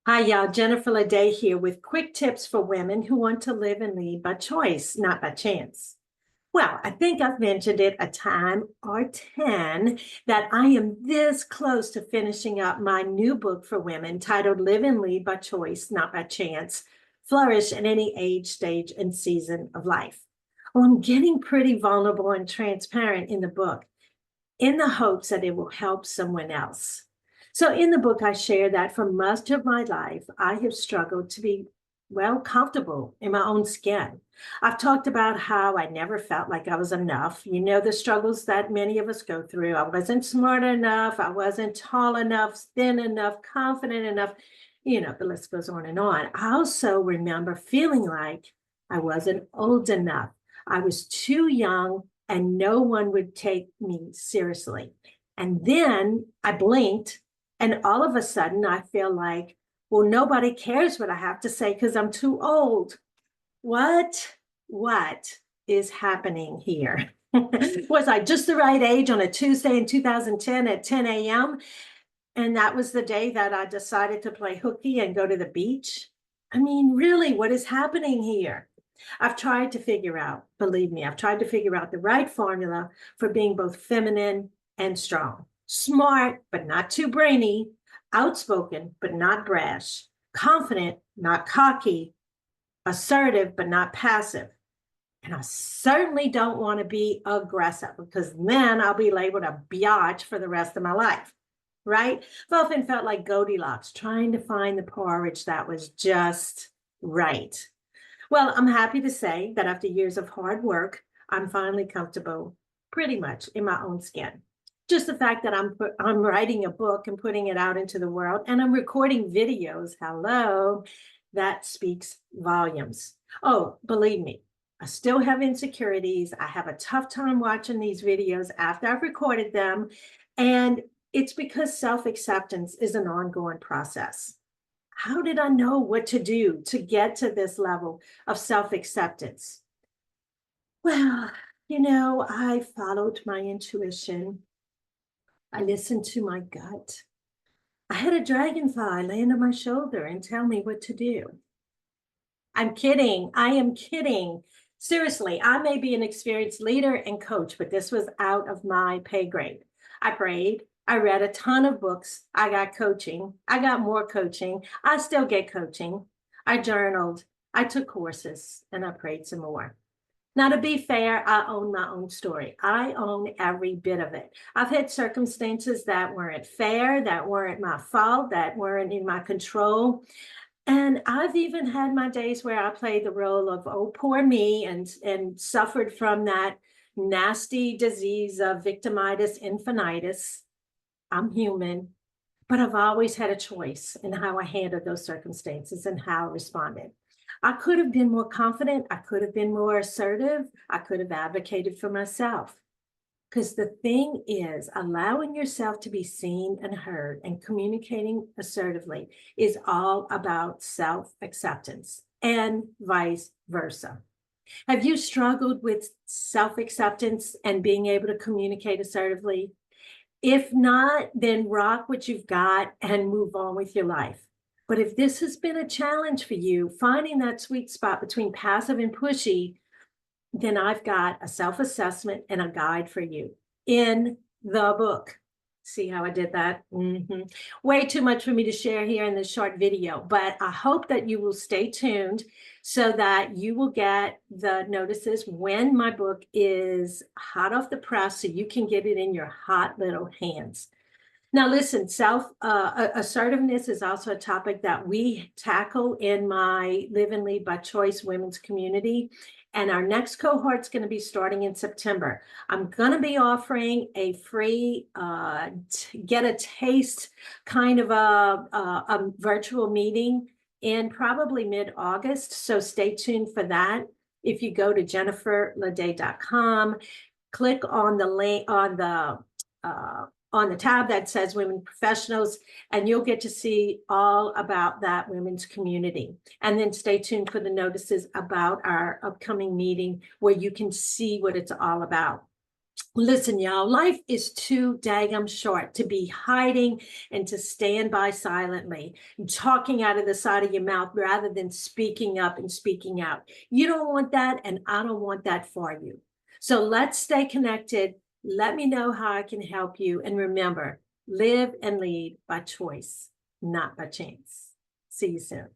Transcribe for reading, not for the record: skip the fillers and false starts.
Hi, y'all. Jennifer Leday here with quick tips for women who want to live and lead by choice, not by chance. Well, I think I've mentioned it a time or 10 that I am this close to finishing up my new book for women titled Live and Lead by Choice, Not by Chance, Flourish in Any Age, Stage, and Season of Life. Well, I'm getting pretty vulnerable and transparent in the book in the hopes that it will help someone else. So, in the book, I share that for much of my life, I have struggled to be comfortable in my own skin. I've talked about how I never felt like I was enough. You know, the struggles that many of us go through. I wasn't smart enough. I wasn't tall enough, thin enough, confident enough. You know, the list goes on and on. I also remember feeling like I wasn't old enough. I was too young and no one would take me seriously. And then I blinked, and all of a sudden I feel like, well, nobody cares what I have to say because I'm too old. What? What is happening here? Was I just the right age on a Tuesday in 2010 at 10 a.m.? And that was the day that I decided to play hooky and go to the beach? I mean, really, what is happening here? I've tried to figure out, believe me, I've tried to figure out the right formula for being both feminine and strong, smart, but not too brainy, outspoken, but not brash, confident, not cocky, assertive, but not passive. And I certainly don't want to be aggressive because then I'll be labeled a biatch for the rest of my life, right? I've often felt like Goldilocks trying to find the porridge that was just right. Well, I'm happy to say that after years of hard work, I'm finally comfortable pretty much in my own skin. Just the fact that I'm writing a book and putting it out into the world and I'm recording videos, hello, that speaks volumes. Oh, believe me, I still have insecurities. I have a tough time watching these videos after I've recorded them. And it's because self-acceptance is an ongoing process. How did I know what to do to get to this level of self-acceptance? Well, I followed my intuition. I listened to my gut. I had a dragonfly land on my shoulder and tell me what to do. I'm kidding. I am kidding. Seriously, I may be an experienced leader and coach, but this was out of my pay grade. I prayed. I read a ton of books. I got coaching. I got more coaching. I still get coaching. I journaled. I took courses and I prayed some more. Now, to be fair, I own my own story. I own every bit of it. I've had circumstances that weren't fair, that weren't my fault, that weren't in my control. And I've even had my days where I played the role of, oh, poor me, and suffered from that nasty disease of victimitis infinitis. I'm human, but I've always had a choice in how I handled those circumstances and how I responded. I could have been more confident. I could have been more assertive. I could have advocated for myself. Because the thing is, allowing yourself to be seen and heard and communicating assertively is all about self acceptance and vice versa. Have you struggled with self acceptance and being able to communicate assertively? If not, then rock what you've got and move on with your life. But if this has been a challenge for you, finding that sweet spot between passive and pushy, then I've got a self-assessment and a guide for you in the book. See how I did that? Way too much for me to share here in this short video, but I hope that you will stay tuned so that you will get the notices when my book is hot off the press so you can get it in your hot little hands. Now, listen, assertiveness is also a topic that we tackle in my Live and Lead by Choice women's community. And our next cohort is going to be starting in September. I'm going to be offering a free get a taste kind of a virtual meeting in probably mid-August. So stay tuned for that. If you go to jenniferleday.com, click on the link on the tab that says Women Professionals, and you'll get to see all about that women's community. And then stay tuned for the notices about our upcoming meeting where you can see what it's all about. Listen, y'all, life is too daggum short to be hiding and to stand by silently, talking out of the side of your mouth rather than speaking up and speaking out. You don't want that, and I don't want that for you. So let's stay connected. Let me know how I can help you. And remember, live and lead by choice, not by chance. See you soon.